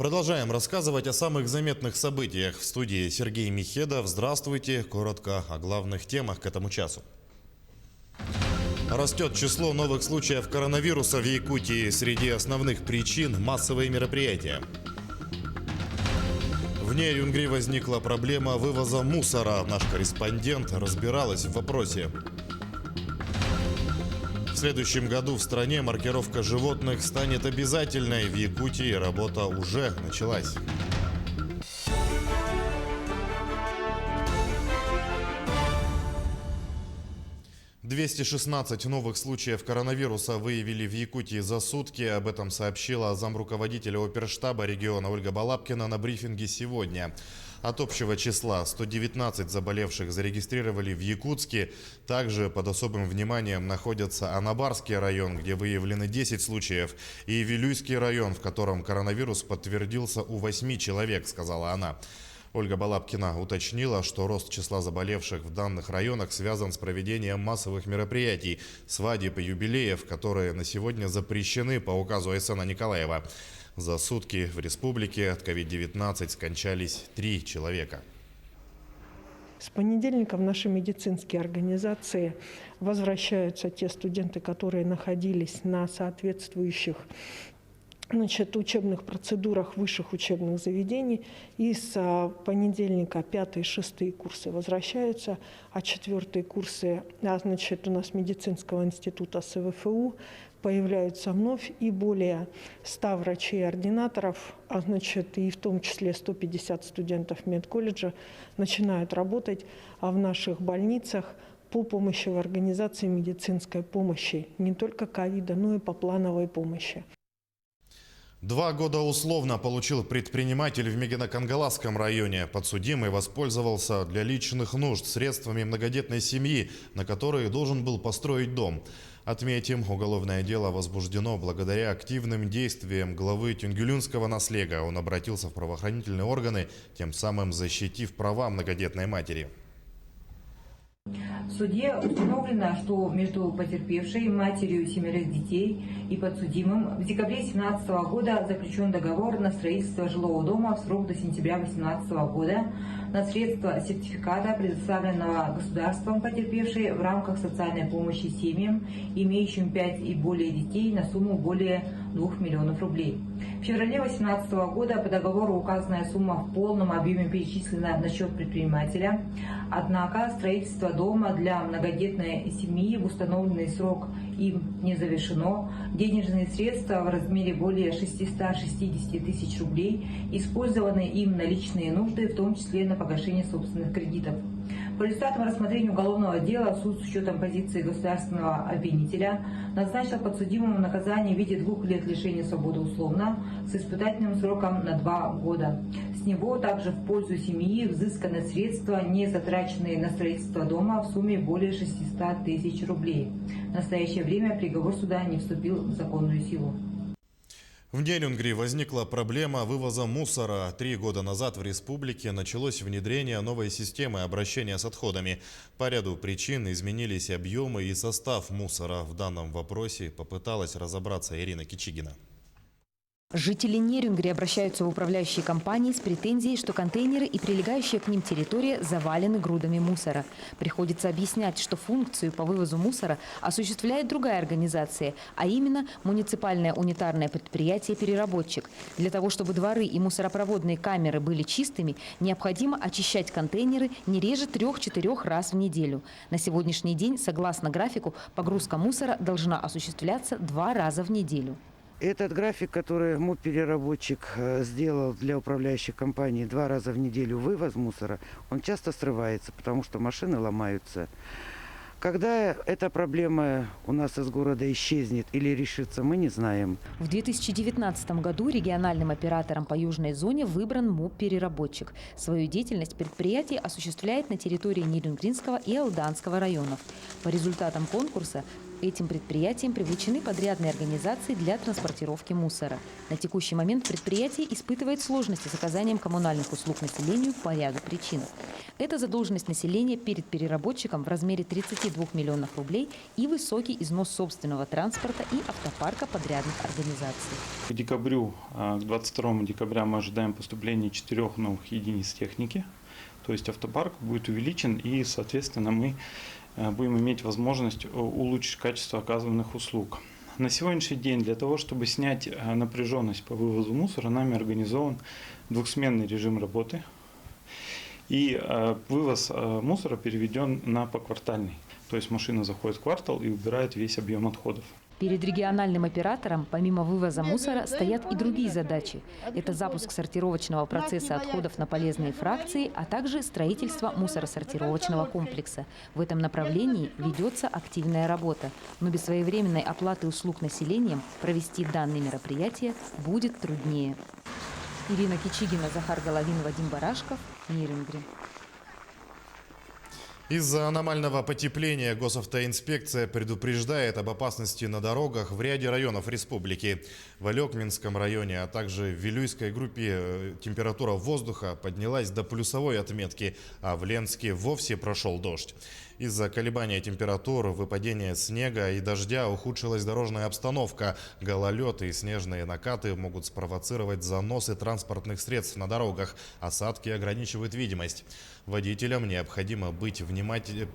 Продолжаем рассказывать о самых заметных событиях. В студии Сергей Михедов. Здравствуйте. Коротко о главных темах к этому часу. Растет число новых случаев коронавируса в Якутии. Среди основных причин – массовые мероприятия. В Нерюнгри возникла проблема вывоза мусора. Наш корреспондент разбиралась в вопросе. В следующем году в стране маркировка животных станет обязательной. В Якутии работа уже началась. – 216 новых случаев коронавируса выявили в Якутии за сутки. Об этом сообщила замруководителя оперштаба региона Ольга Балабкина на брифинге сегодня. От общего числа 119 заболевших зарегистрировали в Якутске. Также под особым вниманием находятся Анабарский район, где выявлены 10 случаев, и Вилюйский район, в котором коронавирус подтвердился у 8 человек, сказала она. Ольга Балабкина уточнила, что рост числа заболевших в данных районах связан с проведением массовых мероприятий, свадеб и юбилеев, которые на сегодня запрещены по указу Айсена Николаева. За сутки в республике от COVID-19 скончались 3 человека. С понедельника в наши медицинские организации возвращаются те студенты, которые находились на соответствующих учебных процедурах высших учебных заведений. И с понедельника 5 и 6 курсы возвращаются, а 4 курсы у нас медицинского института СВФУ появляются вновь, и более 100 врачей и ординаторов, и в том числе 150 студентов медколледжа начинают работать в наших больницах по помощи в организации медицинской помощи, не только ковида, но и по плановой помощи. 2 года условно получил предприниматель в Мегино-Кангаласском районе. Подсудимый воспользовался для личных нужд средствами многодетной семьи, на которые должен был построить дом. Отметим, уголовное дело возбуждено благодаря активным действиям главы Тюнгюлюнского наслега. Он обратился в правоохранительные органы, тем самым защитив права многодетной матери. В суде установлено, что между потерпевшей, матерью 7 детей и подсудимым в декабре 2017 года заключен договор на строительство жилого дома в срок до сентября 2018 года на средства сертификата, предоставленного государством потерпевшей в рамках социальной помощи семьям, имеющим 5 и более детей, на сумму более 2 миллионов рублей. В феврале 2018 года по договору указанная сумма в полном объеме перечислена на счет предпринимателя, однако строительство дома для многодетной семьи в установленный срок им не завершено. Денежные средства в размере более 660 тысяч рублей использованы им на личные нужды, в том числе на погашение собственных кредитов. По результатам рассмотрения уголовного дела суд с учетом позиции государственного обвинителя назначил подсудимому наказание в виде 2 лет лишения свободы условно с испытательным сроком на 2 года. С него также в пользу семьи взысканы средства, не затраченные на строительство дома, в сумме более 600 тысяч рублей. В настоящее время приговор суда не вступил в законную силу. В Нерюнгри возникла проблема вывоза мусора. 3 года назад в республике началось внедрение новой системы обращения с отходами. По ряду причин изменились объемы и состав мусора. В данном вопросе попыталась разобраться Ирина Кичигина. Жители Нерюнгри обращаются в управляющие компании с претензией, что контейнеры и прилегающая к ним территория завалены грудами мусора. Приходится объяснять, что функцию по вывозу мусора осуществляет другая организация, а именно муниципальное унитарное предприятие «Переработчик». Для того, чтобы дворы и мусоропроводные камеры были чистыми, необходимо очищать контейнеры не реже 3-4 раз в неделю. На сегодняшний день, согласно графику, погрузка мусора должна осуществляться 2 раза в неделю. Этот график, который МУП-переработчик сделал для управляющей компании 2 раза в неделю вывоз мусора, он часто срывается, потому что машины ломаются. Когда эта проблема у нас из города исчезнет или решится, мы не знаем. В 2019 году региональным оператором по южной зоне выбран МУП-переработчик. Свою деятельность предприятие осуществляет на территории Нерюнгринского и Алданского районов. По результатам конкурса Этим предприятиям привлечены подрядные организации для транспортировки мусора. На текущий момент предприятие испытывает сложности с оказанием коммунальных услуг населению по ряду причин. Это задолженность населения перед переработчиком в размере 32 миллионов рублей и высокий износ собственного транспорта и автопарка подрядных организаций. К декабрю, к 22 декабря мы ожидаем поступления 4 новых единиц техники. То есть автопарк будет увеличен и, соответственно, мы будем иметь возможность улучшить качество оказываемых услуг. На сегодняшний день для того, чтобы снять напряженность по вывозу мусора, нами организован двухсменный режим работы. И вывоз мусора переведен на поквартальный. То есть машина заходит в квартал и убирает весь объем отходов. Перед региональным оператором, помимо вывоза мусора, стоят и другие задачи. Это запуск сортировочного процесса отходов на полезные фракции, а также строительство мусоросортировочного комплекса. В этом направлении ведется активная работа. Но без своевременной оплаты услуг населением провести данные мероприятия будет труднее. Ирина Кичигина, Захар Головин, Вадим Барашков, Нерюнгри. Из-за аномального потепления госавтоинспекция предупреждает об опасности на дорогах в ряде районов республики. В Алекминском районе, а также в Вилюйской группе температура воздуха поднялась до плюсовой отметки, а в Ленске вовсе прошел дождь. Из-за колебания температур, выпадения снега и дождя ухудшилась дорожная обстановка. Гололед и снежные накаты могут спровоцировать заносы транспортных средств на дорогах. Осадки ограничивают видимость. Водителям необходимо быть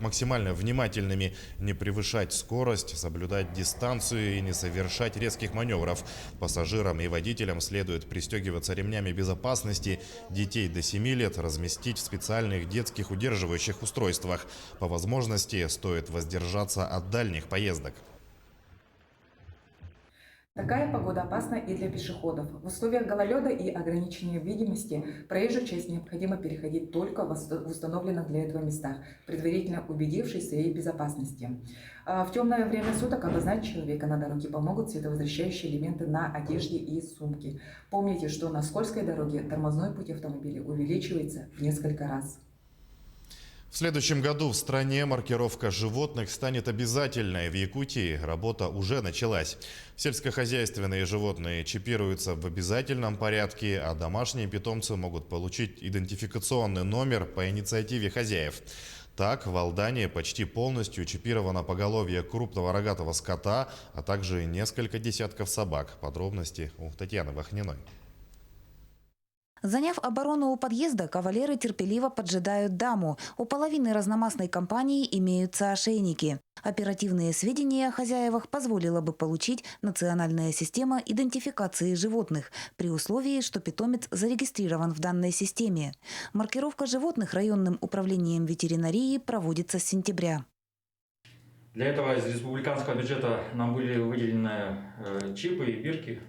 максимально внимательными, не превышать скорость, соблюдать дистанцию и не совершать резких маневров. Пассажирам и водителям следует пристегиваться ремнями безопасности, детей до 7 лет разместить в специальных детских удерживающих устройствах. По возможности стоит воздержаться от дальних поездок. Такая погода опасна и для пешеходов. В условиях гололеда и ограничения видимости проезжую часть необходимо переходить только в установленных для этого местах, предварительно убедившись в своей безопасности. В темное время суток обозначить человека на дороге помогут световозвращающие элементы на одежде и сумке. Помните, что на скользкой дороге тормозной путь автомобиля увеличивается в несколько раз. В следующем году в стране маркировка животных станет обязательной. В Якутии работа уже началась. Сельскохозяйственные животные чипируются в обязательном порядке, а домашние питомцы могут получить идентификационный номер по инициативе хозяев. Так, в Алдане почти полностью чипировано поголовье крупного рогатого скота, а также несколько десятков собак. Подробности у Татьяны Вахниной. Заняв оборону у подъезда, кавалеры терпеливо поджидают даму. У половины разномастной компании имеются ошейники. Оперативные сведения о хозяевах позволила бы получить национальная система идентификации животных, при условии, что питомец зарегистрирован в данной системе. Маркировка животных районным управлением ветеринарии проводится с сентября. Для этого из республиканского бюджета нам были выделены чипы и бирки.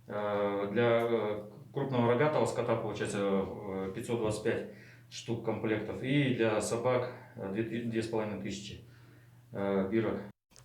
Для крупного рогатого скота получается 525 штук комплектов, и для собак 2500 бирок.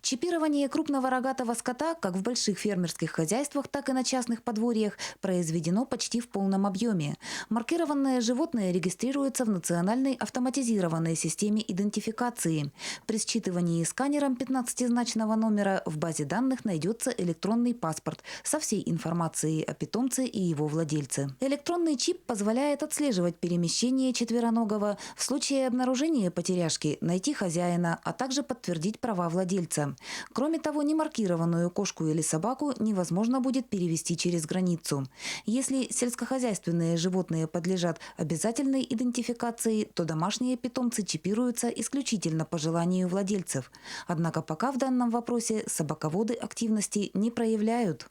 Чипирование крупного рогатого скота как в больших фермерских хозяйствах, так и на частных подворьях произведено почти в полном объеме. Маркированное животное регистрируется в национальной автоматизированной системе идентификации. При считывании сканером 15-значного номера в базе данных найдется электронный паспорт со всей информацией о питомце и его владельце. Электронный чип позволяет отслеживать перемещение четвероногого, в случае обнаружения потеряшки найти хозяина, а также подтвердить права владельца. Кроме того, немаркированную кошку или собаку невозможно будет перевести через границу. Если сельскохозяйственные животные подлежат обязательной идентификации, то домашние питомцы чипируются исключительно по желанию владельцев. Однако пока в данном вопросе собаководы активности не проявляют.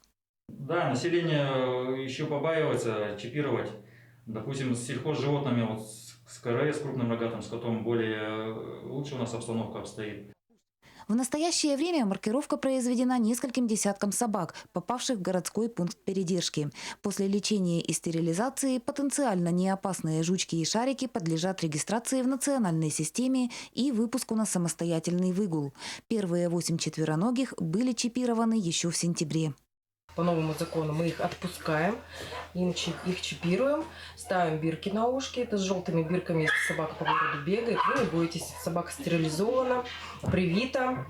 Да, население еще побаивается чипировать. Допустим, с сельхозживотными, с КРС, с крупным рогатым скотом, лучше у нас обстановка обстоит. В настоящее время маркировка произведена нескольким десяткам собак, попавших в городской пункт передержки. После лечения и стерилизации потенциально неопасные жучки и шарики подлежат регистрации в национальной системе и выпуску на самостоятельный выгул. Первые 8 четвероногих были чипированы еще в сентябре. По новому закону мы их отпускаем, их чипируем, ставим бирки на ушки. Это с желтыми бирками, если собака по городу бегает, вы не боитесь, собака стерилизована, привита.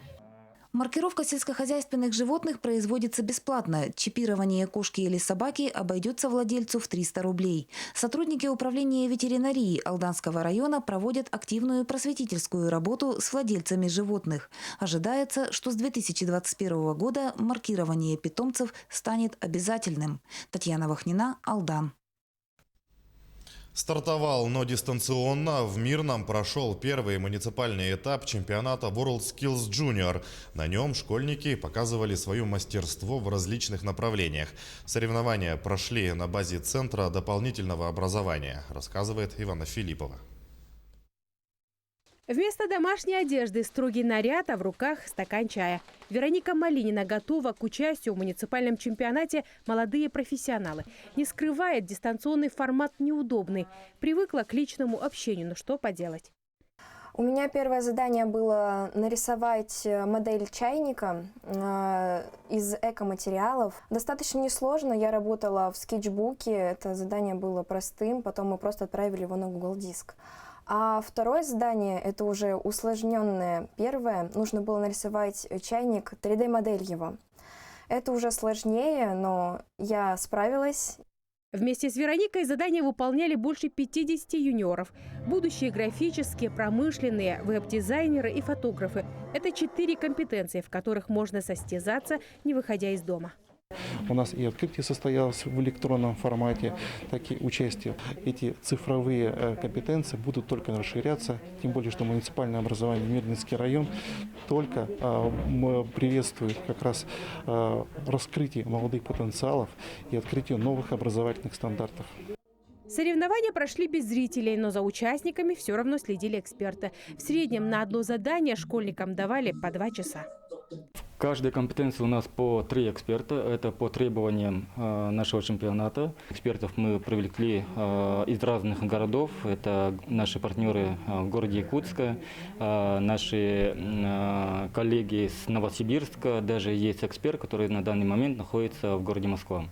Маркировка сельскохозяйственных животных производится бесплатно. Чипирование кошки или собаки обойдется владельцу в 300 рублей. Сотрудники управления ветеринарии Алданского района проводят активную просветительскую работу с владельцами животных. Ожидается, что с 2021 года маркирование питомцев станет обязательным. Татьяна Вахнина, Алдан. Стартовал, но дистанционно. В Мирном прошел первый муниципальный этап чемпионата WorldSkills Junior. На нем школьники показывали свое мастерство в различных направлениях. Соревнования прошли на базе Центра дополнительного образования, рассказывает Ивана Филиппова. Вместо домашней одежды строгий наряд, а в руках стакан чая. Вероника Малинина готова к участию в муниципальном чемпионате «Молодые профессионалы». Не скрывает, дистанционный формат неудобный. Привыкла к личному общению, но что поделать. У меня первое задание было нарисовать модель чайника из экоматериалов. Достаточно несложно, я работала в скетчбуке, это задание было простым, потом мы просто отправили его на Google Диск. А второе задание, это уже усложненное. Первое, нужно было нарисовать чайник, 3D-модель его. Это уже сложнее, но я справилась. Вместе с Вероникой задания выполняли больше 50 юниоров. Будущие графические, промышленные, веб-дизайнеры и фотографы. Это 4 компетенции, в которых можно состязаться, не выходя из дома. У нас и открытие состоялось в электронном формате, так и участие. Эти цифровые компетенции будут только расширяться, тем более, что муниципальное образование Мирнинский район только приветствует как раз раскрытие молодых потенциалов и открытие новых образовательных стандартов. Соревнования прошли без зрителей, но за участниками все равно следили эксперты. В среднем на одно задание школьникам давали по 2 часа. В каждой компетенции у нас по 3 эксперта. Это по требованиям нашего чемпионата. Экспертов мы привлекли из разных городов. Это наши партнеры в городе Якутска, наши коллеги из Новосибирска. Даже есть эксперт, который на данный момент находится в городе Москва.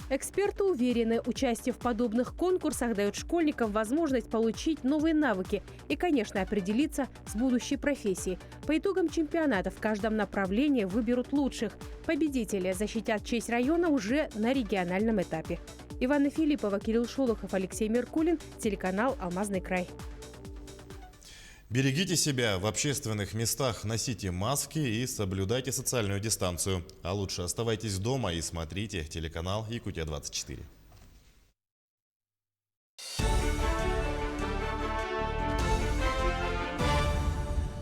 Эксперты уверены, участие в подобных конкурсах дает школьникам возможность получить новые навыки и, конечно, определиться с будущей профессией. По итогам чемпионата в каждом направлении выберут лучших. Победители защитят честь района уже на региональном этапе. Ивана Филиппова, Кирилл Шолохов, Алексей Меркулин, телеканал «Алмазный край». Берегите себя в общественных местах, носите маски и соблюдайте социальную дистанцию. А лучше оставайтесь дома и смотрите телеканал Якутия-24.